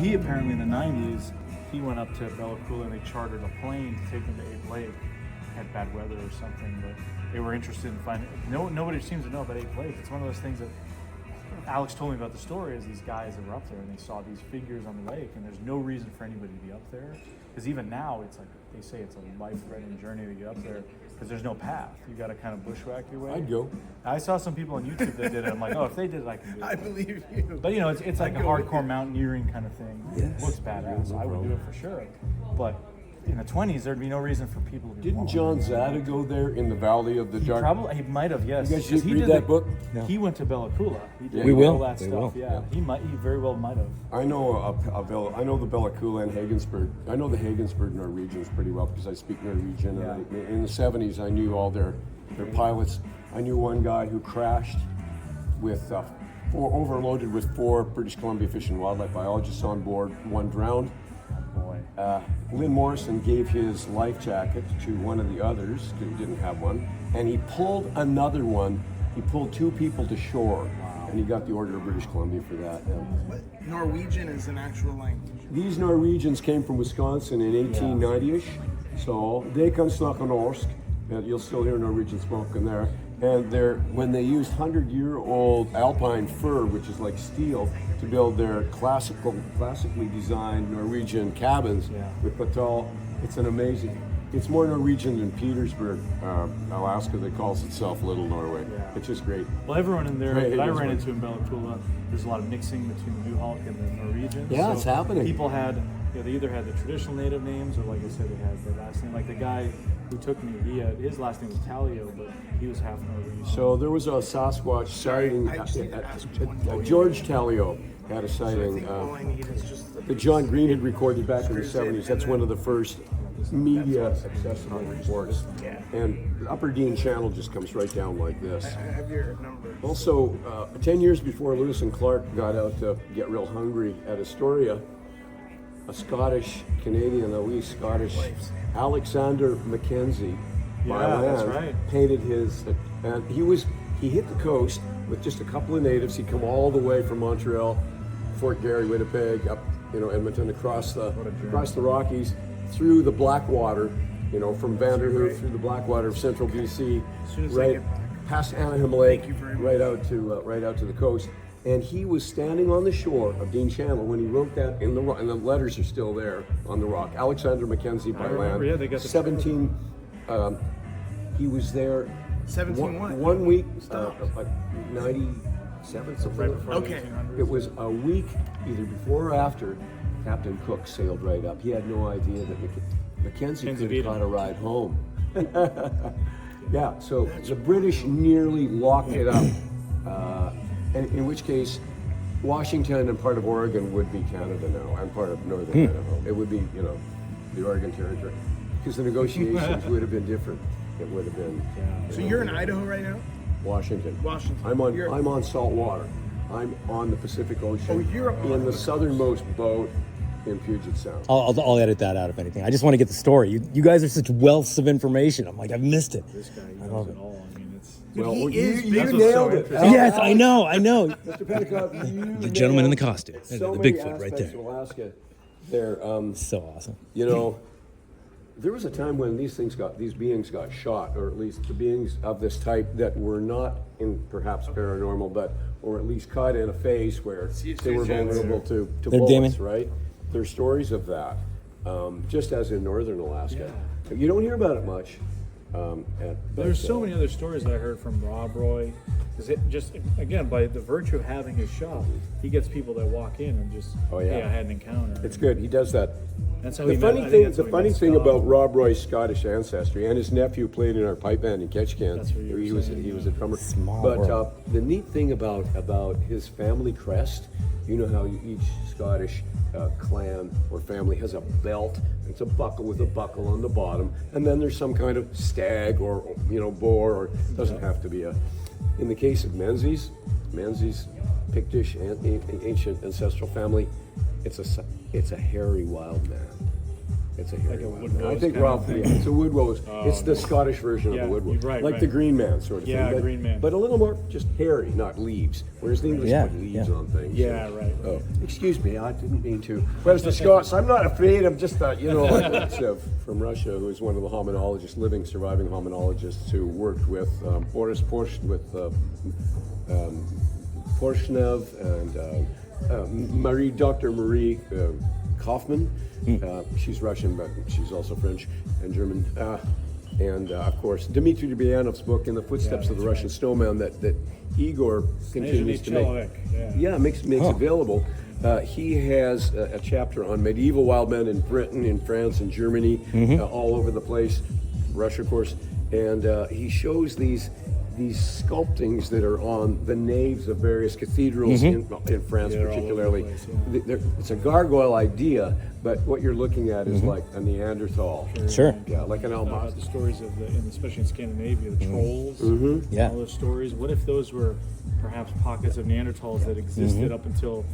he apparently in the 90s, he went up to Bella Coola and they chartered a plane to take him to Ape Lake. Had bad weather or something, but they were interested in finding. Nobody seems to know about Ape Lake. It's one of those things that Aleks told me about the story. Is these guys that were up there and they saw these figures on the lake, and there's no reason for anybody to be up there. Because even now, it's like they say it's a life-threatening journey to get up there because there's no path. You got to kind of bushwhack your way. I'd go. I saw some people on YouTube that did it. I'm like, oh, if they did it, I can do it. I believe you. But it's like a hardcore mountaineering kind of thing. Yes. It looks badass. I would do it for sure. But in the 20s, there'd be no reason for people to be. Didn't John Zada go there in the Valley of the Dark? He might have, yes. You guys should He read did that book? No. He went to Bella Coola. He did We will. all that We stuff. will. Yeah. He very well might have. I know I know the Bella Coola and Hagensburg. I know the Hagensburg Norwegians pretty well because I speak Norwegian. Yeah. And in the 70s, I knew all their pilots. I knew one guy who crashed with overloaded with 4 British Columbia Fish and Wildlife biologists on board. One drowned. Boy. Lynn Morrison gave his life jacket to one of the others who didn't have one, and he pulled another one. He pulled 2 people to shore, and he got the Order of British Columbia for that. What? Norwegian is an actual language. These Norwegians came from Wisconsin in 1890-ish, so they can snakke norsk, and you'll still hear Norwegian spoken there. And when they used 100-year-old alpine fir, which is like steel, to build their classically designed Norwegian cabins with Patal, it's an amazing. It's more Norwegian than Petersburg, Alaska, that calls itself Little Norway. Yeah. It's just great. Well, everyone in there Right, that I it is ran one. into in Bella Coola, there's a lot of mixing between the Nuhulk and the Norwegians. Yeah, it's happening. People had, they either had the traditional native names or, like I said, they had their last name. Like the guy who took me, his last name was Talio, but he was half Norwegian. So there was a Sasquatch sighting. I just need to ask one. George Talio had a I sighting. think all I need is just the That John Green had recorded back in the 70s. That's one of the first media accessible reports. Yeah. And the Upper Dean Channel just comes right down like this. I have your number. Also, 10 years before Lewis and Clark got out to get real hungry at Astoria, a Scottish-Canadian, a wee Scottish, Alexander Mackenzie, by Yeah, that's land, right. painted his, and he hit the coast with just a couple of natives. He'd come all the way from Montreal, Fort Garry, Winnipeg, up, Edmonton, across the Rockies, through the Blackwater, from Vanderhoof through the Blackwater of central BC, As soon as I right get back. past Anaheim Lake, Thank you very much. right out to the coast. And he was standing on the shore of Dean Channel when he wrote that in the rock, and the letters are still there on the rock. Alexander Mackenzie by remember, land. yeah, they got the 17. He was there. 17 what? 1 week. Stop. Like 97 something. Right like before that. Okay. the 1800s. It was a week either before or after Captain Cook sailed right up. He had no idea that Mackenzie could beat have him. got a ride home. Yeah, so the British nearly locked it up, and in which case Washington and part of Oregon would be Canada now, and part of northern Idaho. It would be, the Oregon Territory, because the negotiations would have been different. It would have been. So you're in Idaho right now? Washington. Washington. I'm You're- on salt water. I'm on the Pacific Ocean. Oh, you're on in the the southernmost boat in Puget Sound. I'll edit that out if anything. I just want to get the story. You guys are such wealths of information. I'm like, I've missed it. This guy knows it all. I mean, it's. Well, he you is you That's what's so nailed it. interesting. Yes, I know. Mr. Petakov, you The gentleman in the nailed costume. so The many Bigfoot right aspects there. of Alaska. There, So awesome. there was a time when these beings got shot, or at least the beings of this type that were not in perhaps paranormal, or at least caught in a phase where they were vulnerable to They're bullets, Damon. right? There's stories of that, just as in northern Alaska. You don't hear about it much. There's so many other stories that I heard from Rob Roy. Because it just, again, by the virtue of having his shop, he gets people that walk in and just, hey, I had an encounter. It's good. He does that. That's how The he funny met, I think thing, that's the how he funny met thing Scott. about Rob Roy's Scottish ancestry, and his nephew played in our pipe band in Ketchikan. That's what you were He was saying, he was a drummer. Small But world. the neat thing about his family crest, you know how each Scottish clan or family has a belt. It's a buckle with a buckle on the bottom, and then there's some kind of stag or boar, or it doesn't have to be a. In the case of Menzies Pictish and ancient ancestral family, it's a hairy wild man. It's a hairy a one. wood rose I think kind of Rob, thing. yeah, it's a wood rose. It's the Scottish version Yeah, of the wood rose. right, like right. the green man sort of Yeah, thing. But, green man. But a little more just hairy, not leaves. Whereas the English Yeah, put leaves yeah. on things. Yeah, right. Oh, excuse me, I didn't mean to. Whereas the Scots, I'm not afraid. I'm just, from Russia, who is one of the hominologists, living, surviving hominologists, who worked with Boris Porsh, with Porshnev and Dr. Marie Kaufman. She's Russian, but she's also French and German. And of course, Dmitry Dubyanov's book, In the Footsteps of the Russian Snowman, that Igor continues to make. Makes available. He has a chapter on medieval wild men in Britain, in France, in Germany, all over the place, Russia, of course. And he shows these sculptings that are on the naves of various cathedrals in France, particularly. It's a gargoyle idea, but what you're looking at is like a Neanderthal. Sure. Yeah, like an About Almas. the stories of especially in Scandinavia, the trolls, Yeah. all those stories. What if those were perhaps pockets of Neanderthals that existed up until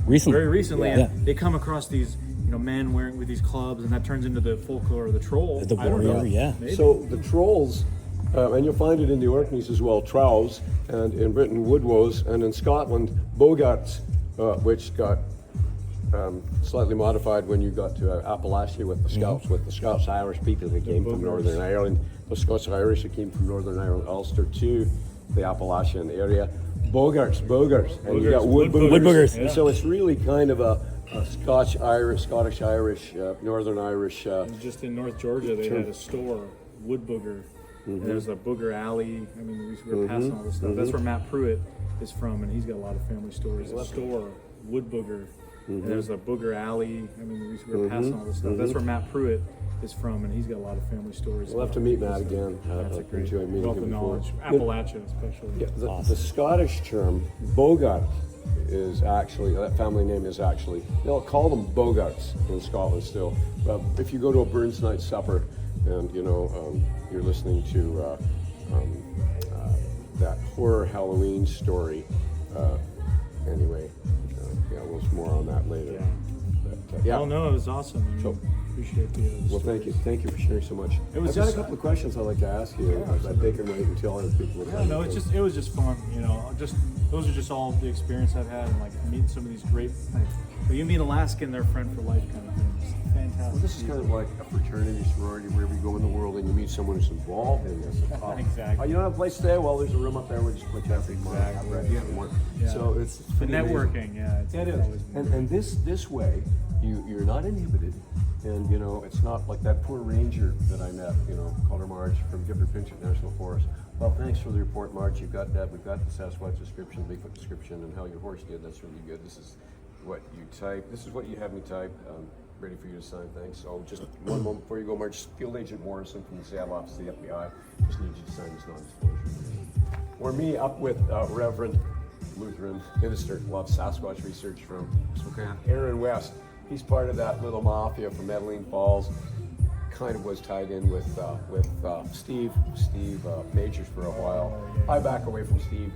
very recently? Yeah. They come across these, men wearing with these clubs, and that turns into the folklore of the troll. The I don't know. warrior, yeah. Maybe. So the trolls, and you'll find it in the Orkneys as well, trowels, and in Britain, woodwoes, and in Scotland, bogarts, which got slightly modified when you got to Appalachia with the Scots, with the Scots Irish people that came from Northern Ireland, the Scots Irish that came from Northern Ireland, Ulster to the Appalachian area. Bogarts, and you got wood boogers. Yeah. And so it's really kind of a Scottish Irish, Northern Irish. Just in North Georgia, they had a store, Wood Booger. And there's a Booger Alley. I mean, we were passing all this stuff. That's where Matt Pruitt is from, and he's got a lot of family stories. A store, Wood Booger. And there's a Booger Alley. I mean, we were passing all this stuff. That's where Matt Pruitt is from, and he's got a lot of family stories. We'll have to meet Matt again. That's a I've great enjoyed meeting wealth him of before. knowledge. Appalachia, especially. Yeah, the Scottish term bogart is actually, that family name is actually, they'll call them bogarts in Scotland still. But if you go to a Burns night supper and you're listening to that horror Halloween story, anyway, we'll more on that later. Yeah. But, Oh no, it was awesome. I mean, appreciate the well, thank you for sharing so much. It was I've got a just- couple of questions I'd like to ask you, but they can wait until other people. Yeah, no, it was just fun. Those are just all the experience I've had, and like meeting some of these great. You meet Alaska and they're friend for life kind of thing. It's fantastic. Well, this is kind of like a fraternity, sorority, wherever you go in the world and you meet someone who's involved in this. Exactly. Oh, you don't have a place to stay? Well, there's a room up there. We'll just put you up. Exactly. Yeah. So it's The pretty amazing. networking, yeah. It is. always And this way, you're not inhibited. And, it's not like that poor ranger that I met, Calder Marge from Gifford Pinchot National Forest. Well, thanks for the report, Marge. You've got that. We've got the Sasquatch description, Bigfoot description, and how your horse did. That's really good. This is what you type. This is what you have me type. Ready for you to sign. Thanks. So just one moment before you go, Marge. Field Agent Morrison from the Seattle office of the FBI. Just need you to sign this non-disclosure. Or me up with Reverend Lutheran minister, loves Sasquatch research from Spokane, Aaron West. He's part of that little mafia from Medellin Falls. Kind of was tied in with Steve Majors for a while. I back away from Steve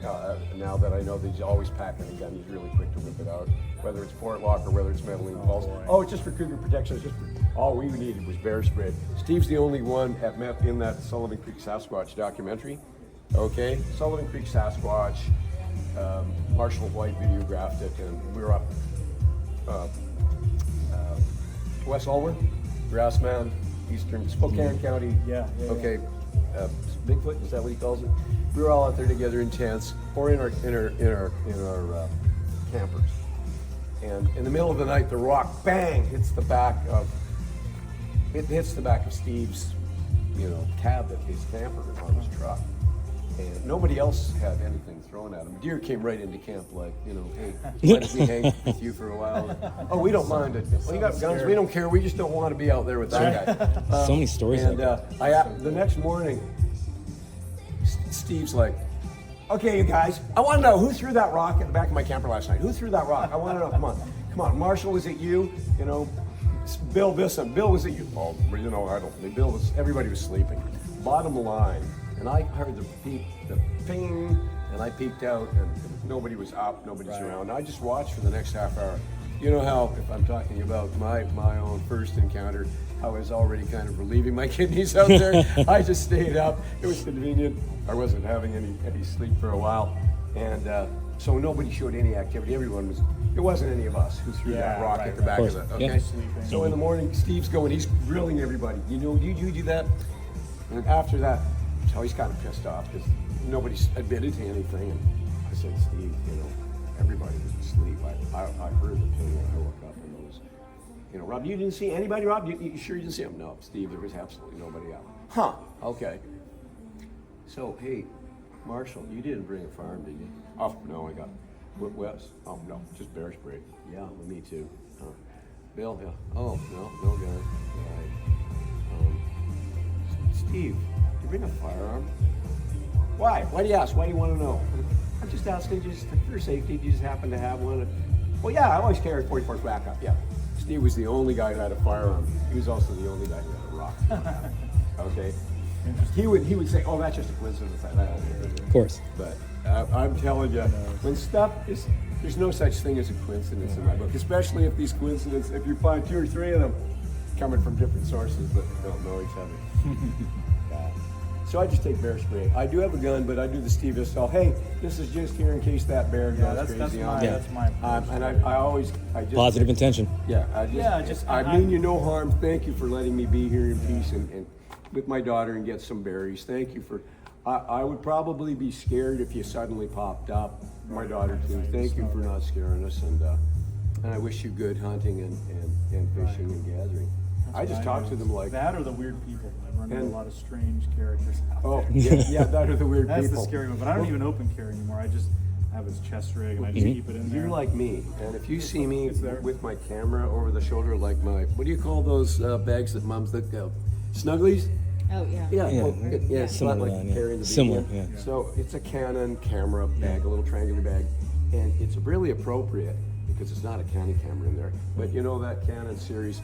now that I know that he's always packing a gun. He's really quick to whip it out, whether it's Portlock or whether it's Medellin Falls. Oh, it's just for cougar protection. It's just all we needed was bear spray. Steve's the only one in that Sullivan Creek Sasquatch documentary. Okay, Sullivan Creek Sasquatch. Marshall White videographed it, and we were up West Alwyn, Grassman, Eastern Spokane County. Yeah. Okay, Bigfoot, is that what he calls it? We were all out there together in tents or in our campers. And in the middle of the night, the rock bang hits the back of Steve's, cab that his camper on his truck. And nobody else had anything thrown at him. Deer came right into camp like, hey, mind if we hang with you for a while? Oh, we don't mind it. Well, you got guns, we don't care. We just don't want to be out there with that guy. So many stories. And the next morning, Steve's like, okay, you guys, I want to know who threw that rock at the back of my camper last night. Who threw that rock? I want to know. Come on. Marshall, was it you? Bill Bisson. Bill, was it you? Oh, I don't. Everybody was sleeping. Bottom line. And I heard the ping, and I peeked out, and nobody was up, nobody's around. I just watched for the next half hour. You know how, if I'm talking about my own first encounter, I was already kind of relieving my kidneys out there. I just stayed up. It was convenient. I wasn't having any sleep for a while. And so nobody showed any activity. Everyone was, it wasn't any of us who threw that rock at the back of it. Okay. Yeah. So in the morning, Steve's going, he's grilling everybody. You know, you do that? And after that, so he's kind of pissed off because nobody's admitted to anything. And I said, Steve, you know, everybody was asleep. I heard the ping when I woke up, and it was, you know, Rob, you didn't see anybody, Rob? You sure you didn't see him? No, Steve, there was absolutely nobody out. Huh, okay. So, hey, Marshall, you didn't bring a firearm, did you? Oh, no, I got, Wes? Oh, no, just bear spray. Yeah, well, me too. Bill, yeah. Oh, no gun. Right. Steve, did you bring a firearm? Why? Why do you ask? Why do you want to know? I'm just asking, just for safety. Do you just happen to have one? Well, yeah, I always carry 44's backup. Yeah. Steve was the only guy who had a firearm. He was also the only guy who had a rock. Okay. He would say, "Oh, that's just a coincidence." Of course. But I'm telling you, when stuff is, there's no such thing as a coincidence in my book. Especially if these coincidences, if you find 2 or 3 of them coming from different sources but don't know each other. So I just take bear spray. I do have a gun, but I do the Steve Istall. Hey, this is just here in case that bear goes crazy on me. That's my and I just Positive intention. Yeah, I mean you no harm. Thank you for letting me be here in peace and with my daughter and get some berries. Thank you for. I would probably be scared if you suddenly popped up. My daughter too. Thank you for not scaring us, and I wish you good hunting and fishing and gathering. I just talk to them like that, or the weird people. I run into a lot of strange characters out Oh, there. yeah, that are the weird That's people. the scary one. But I don't even open carry anymore. I just have his chest rig and I just keep it in there. You're like me, and if you see me it's there. with my camera over the shoulder, like my, what do you call those bags that moms that go? Snugglies? Oh, yeah. Yeah, it's not Similar like to that, yeah. carrying the Similar, BB. yeah. So it's a Canon camera bag, a little triangular bag, and it's really appropriate because it's not a Canon camera in there. But you know that Canon series,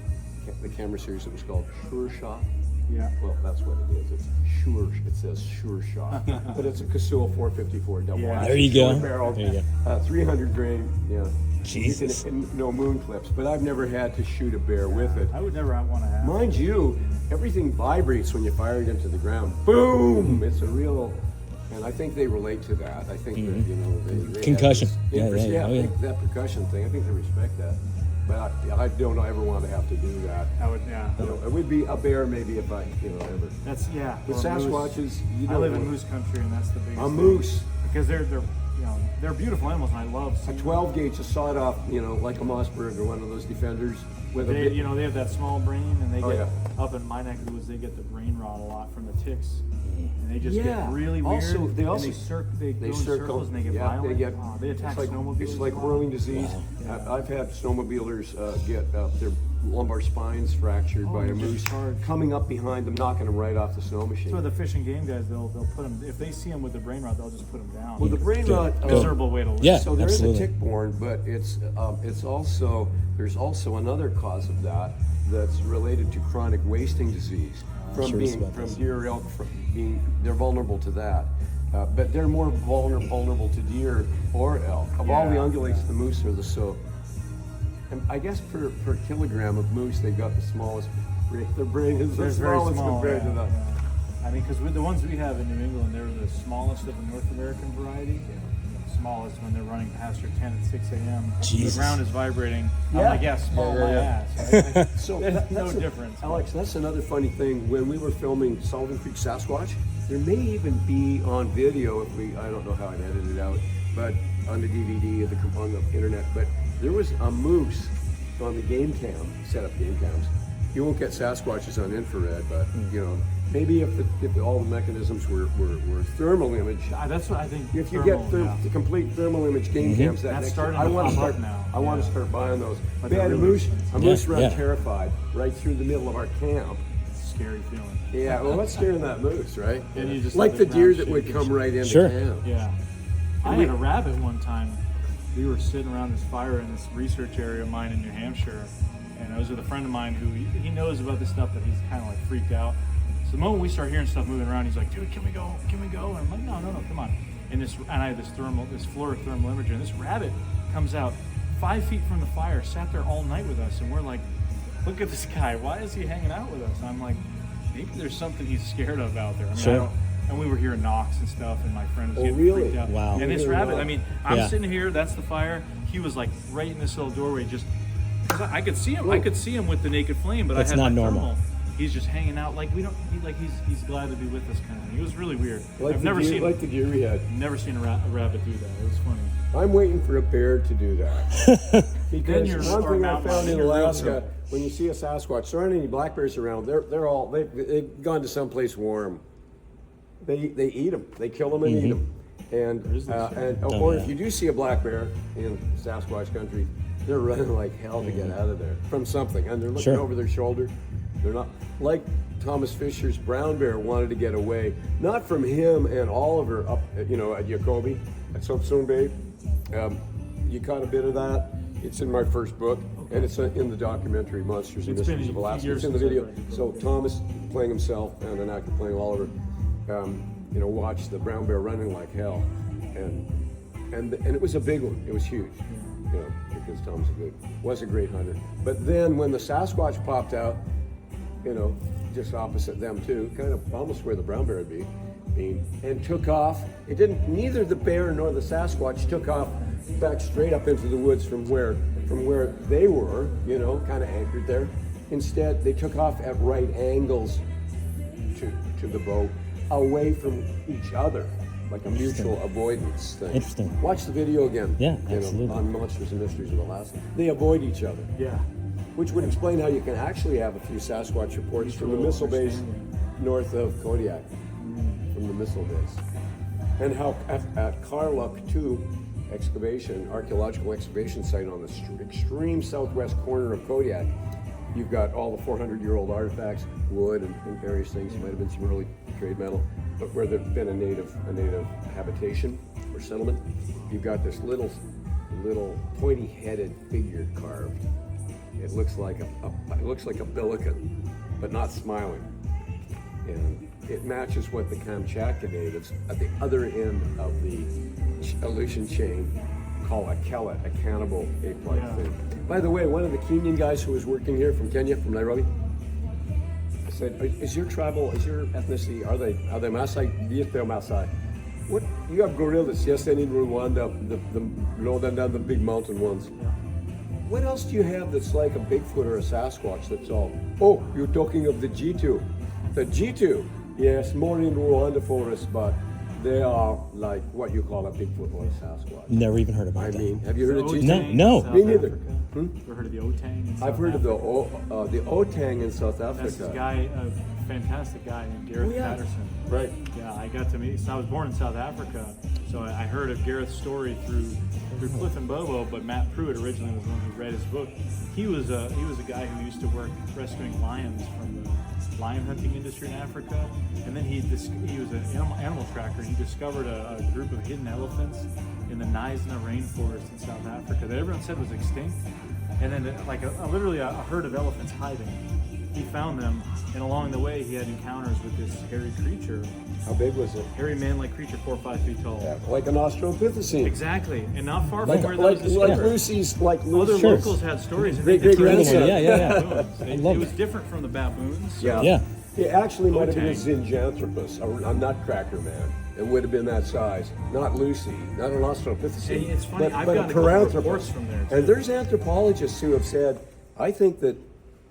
the camera series that was called Sure Shot? Yeah. Well, that's what it is. It's Sure. It says Sure Shot, but it's a Casull 454 double. Yeah. action, There you go. short barreled, There you go. 300 grain. Yeah. Jesus. No moon clips, but I've never had to shoot a bear with it. I would never want to have. Mind you, everything vibrates when you fire it into the ground. Boom! It's a real, and I think they relate to that. I think that, you know, they Concussion. have this Yeah, I oh, think that percussion thing. I think they respect that. But I don't ever want to have to do that. I would, yeah. You know, it would be a bear maybe if I, you know, ever. That's, yeah. With or moose. Sasquatches, you I don't live in want- moose country, and that's the biggest A thing. moose. Because they're you know, they're beautiful animals, and I love A seeing 12 gauge, a sawed off, you know, like a Mossberg or one of those defenders with a They, bit. you know, they have that small brain, and they Oh, get yeah. up in my neck of the woods. They get the brain rot a lot from the ticks, and they just Yeah. get really weird. Also, they and also- they go in circles and they get violent. They get. They attack snowmobiles. It's like a lot. whirling disease. I've had snowmobilers get their lumbar spines fractured by a they just moose charge. coming up behind them, knocking them right off the snow machine. So the fish and game guys, they'll put them if they see them with the brain rot, they'll just put them down. Well, the brain rot. miserable way to live. Yeah. So there is Absolutely. a tick-borne, but it's also there's also another cause of that that's related to chronic wasting disease from sure being about from this. deer elk from being they're vulnerable to that. But they're more vulnerable to deer or elk. Of all the Yeah, ungulates, the moose are the so. And I guess per kilogram of moose, they've got the smallest brain. Their brain is the They're very smallest small. compared to the. I mean, because the ones we have in New England, they're the smallest of the North American variety. Smallest when they're running past your 10 at 6 a.m. Jesus. The ground is vibrating. Yeah. I'm like, yeah, small my ass. Right? So There's no that's difference. Alex, that's another funny thing. When we were filming Sullivan Creek Sasquatch, there may even be on video if we, I don't know how I'd edit it out, but on the DVD on the internet, but there was a moose on the game cam, set up game cams. You won't get Sasquatches on infrared, but you know, maybe if all the mechanisms were thermal image. That's what I think. If you thermal, get yeah. the complete thermal image game cams, That's starting I to want to pop up start now. I want to Yeah. start buying those. But We had a they're moose, really run yeah. terrified right through the middle of our camp. Scary feeling. Yeah, well, what's scaring that moose, right? And you just like let the the deer ground that would shake. come right into Sure. camp. Yeah. I had a rabbit one time. We were sitting around this fire in this research area of mine in New Hampshire, and I was with a friend of mine who he knows about this stuff, but he's kind of like freaked out. So the moment we start hearing stuff moving around, he's like, "Dude, can we go? Can we go?" And I'm like, "No, come on." And I have this fluorothermal imager, and this rabbit comes out 5 feet from the fire, sat there all night with us, and we're like, look at this guy. Why is he hanging out with us? And I'm like, maybe there's something he's scared of out there. I mean, Sure. and we were hearing knocks and stuff, and my friend was getting really? freaked out. Wow. And this rabbit, I mean, I'm Yeah. sitting here, that's the fire. He was like right in this little doorway, just, 'cause I could see him. I could see him with the naked flame, but That's I had not my normal. thermal. He's just hanging out like he's glad to be with us kind of thing. It was really weird. Like I've the never deer, seen like the deer we had. never seen a rabbit do that. It was funny. I'm waiting for a bear to do that. Because you're- one or thing I mountain found in lion, you're real Alaska, good. when you see a Sasquatch, there aren't any black bears around. They've gone to someplace warm. They eat them. They kill them and eat them. Or if you do see a black bear in Sasquatch country, they're running like hell to get out of there from something, and they're looking Sure. over their shoulder. They're not like Thomas Fisher's brown bear wanted to get away, not from him and Oliver up, at Jacoby at Soapstone Bay. You caught a bit of that. It's in my first book, and it's in the documentary Monsters and It's been Mysteries of a few Alaska. years It's in the since video. I've read the So book. Thomas playing himself and an actor playing Oliver, watched the brown bear running like hell, and it was a big one. It was huge, because Thomas was a great hunter. But then when the Sasquatch popped out, just opposite them too, kind of almost where the brown bear would be, and took off. Neither the bear nor the Sasquatch took off back straight up into the woods from where they were, kind of anchored there. Instead, they took off at right angles to the boat, away from each other, like a mutual avoidance thing. Interesting. Watch the video again. Yeah, absolutely. On Monsters and Mysteries of Alaska. They avoid each other. Yeah. Which would explain how you can actually have a few Sasquatch reports from the missile base north of Kodiak, from the missile base. And how at Karluk 2 archaeological excavation site on the extreme southwest corner of Kodiak, you've got all the 400-year-old artifacts, wood and various things. Might have been some early trade metal, but where there's been a native habitation or settlement, you've got this little pointy-headed figure carved. It looks like a billiken, but not smiling. And it matches what the Kamchatka natives at the other end of the Aleutian chain call a kellet, a cannibal ape-like thing. By the way, one of the Kenyan guys who was working here from Kenya, from Nairobi, said, is your ethnicity, are they Maasai? Yes, they're Maasai. What, you have gorillas, yes, and in Rwanda, the big mountain ones. What else do you have that's like a Bigfoot or a Sasquatch that's all, you're talking of the G2. The G2, yes, more in Rwanda forest, but they are like what you call a Bigfoot or a Sasquatch. Never even heard about that. Have you heard of G2? No. Me neither. Ever heard of the Otang in South I've heard of Africa? the Otang in South That's this Africa. guy, a fantastic guy named Gareth Patterson. Right. Yeah, I got to meet. So I was born in South Africa, so I heard of Gareth's story through Cliff and Bobo. But Matt Pruitt originally was the one who read his book. He was a guy who used to work rescuing lions from the lion hunting industry in Africa, and then he was an animal tracker. And he discovered a group of hidden elephants in the Nizna rainforest in South Africa that everyone said was extinct. And then literally a herd of elephants hiding. He found them, and along the way he had encounters with this hairy creature. How big was it? Hairy man-like creature, 4 or 5 feet tall. Yeah, like an Australopithecine. Exactly, and not far Like, from where like, those like discovered. Lucy's, Other Sure. locals had stories. And Great they grandson. Yeah. It love was it. different from the baboons. so- Yeah. It actually might have been a Otang. Zinjanthropus, a nutcracker man. It would have been that size. Not Lucy, not an Australopithecine. Hey, it's funny, I've but gotten a a couple Paranthropus. reports from there, too. And there's anthropologists who have said, I think that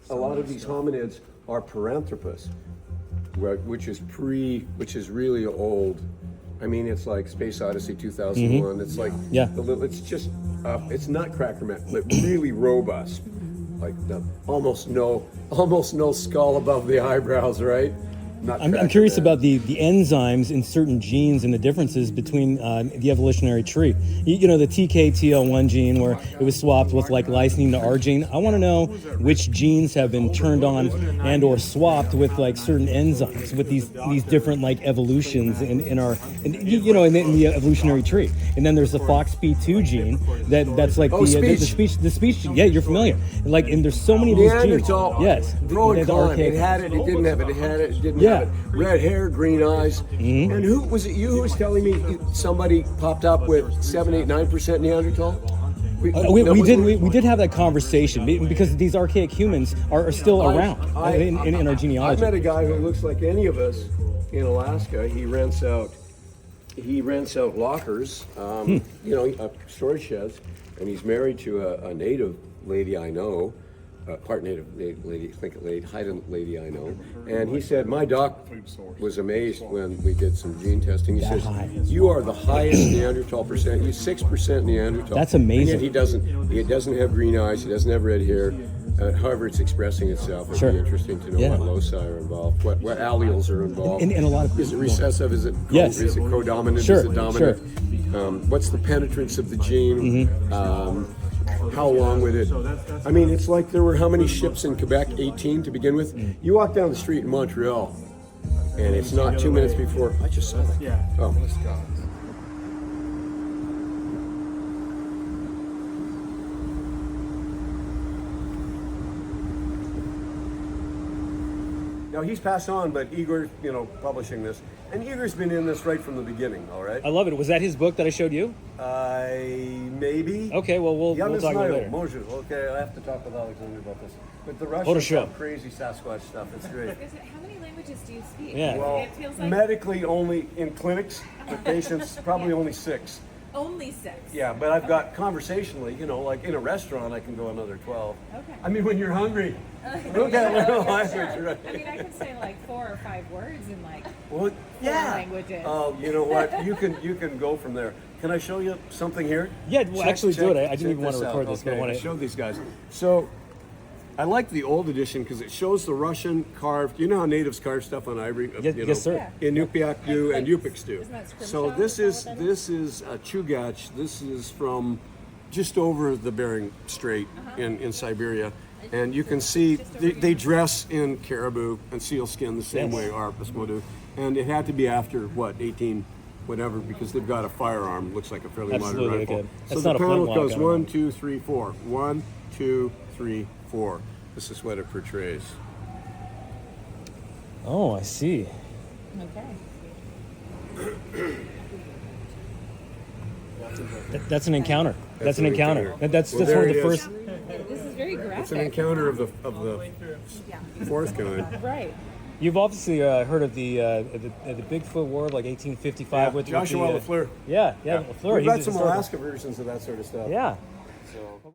a lot of these hominids are Paranthropus, which is really old. I mean, it's like Space Odyssey 2001. It's like, it's just, it's nutcracker man, but really robust. Like almost no skull above the eyebrows, right? I'm curious about the enzymes in certain genes and the differences between the evolutionary tree. You know, the TKTL1 gene where it was swapped with like lysine to R gene. I want to know which genes have been turned on and or swapped with like certain enzymes with these different like evolutions in our in the evolutionary tree. And then there's the FOXP2 gene that's like the speech gene. Yeah, you're familiar. And there's so many of these genes. Neanderthal. Yes. Pro and The con. archaic- It had it. It didn't have it. It had it. It didn't Yeah. have it. Red hair, green eyes. And who was it? You who was telling me somebody popped up with 7, 8, 9% Neanderthal? We did have that conversation because these archaic humans are still around in our genealogy. I met a guy who looks like any of us in Alaska. He rents out lockers, storage sheds, and he's married to a native lady I know, part native lady, I think a Haida lady I know. And he said, my doc was amazed when we did some gene testing. He says, you are the highest Neanderthal percent. You're 6% Neanderthal. That's amazing. And yet he doesn't have green eyes. He doesn't have red hair. However, it's expressing itself. It'd be interesting to know what loci are involved, what alleles are involved. And a lot of is it recessive? Is it yes. Is it codominant? Sure. Is it dominant? Sure. What's the penetrance of the gene? How long with it? I mean, it's like there were how many ships in Quebec? 18 to begin with. You walk down the street in Montreal, and it's not 2 minutes before. I just saw that. Yeah. Oh. Now he's passed on, but Igor, publishing this, and Igor's been in this right from the beginning. All right. I love it. Was that his book that I showed you? Maybe. Okay, well we'll talk about it later. Moshe. Okay, I have to talk with Alexander about this. But the Russians have crazy Sasquatch stuff. It's great. How many languages do you speak? Yeah. Well, it feels like medically only in clinics with patients, probably only 6. only 6. Yeah, but I've got conversationally, like in a restaurant, I can go another 12. Okay. I mean, when you're hungry, look at little language, right? I mean, I can say like 4 or 5 words in like Well, 4 yeah. languages. Oh, you know what? You can go from there. Can I show you something here? Yeah, well, actually do it. I didn't check even want to this record out. this, but I Okay, want I'll to show these guys. So, I like the old edition because it shows the Russian carved. You know how natives carve stuff on ivory? Yes, sir. Inupiaq do and Yupiks do. Isn't that scrimshaw? So this Is that is Chugach. This is from just over the Bering Strait in Siberia. And you can see they dress in caribou and sealskin the same way our Eskimo do. And it had to be after, 18 whatever, because they've got a firearm. Looks like a fairly Absolutely, modern rifle. okay. So That's the not a panel flintlock, goes I don't know. 1, 2, 3, 4. 1, 2, 3, 4. This is what it portrays. Oh, I see. Okay. That's an encounter. That's an an encounter. encounter. That's Well, one of there the it is. first. This is very graphic. It's an encounter of the fourth kind. Right. You've obviously heard of the Bigfoot War of like 1855 with Joshua with the, Lafleur. Yeah, Lafleur. We've He's got a some historical- Alaska versions of that sort of stuff. Yeah. So.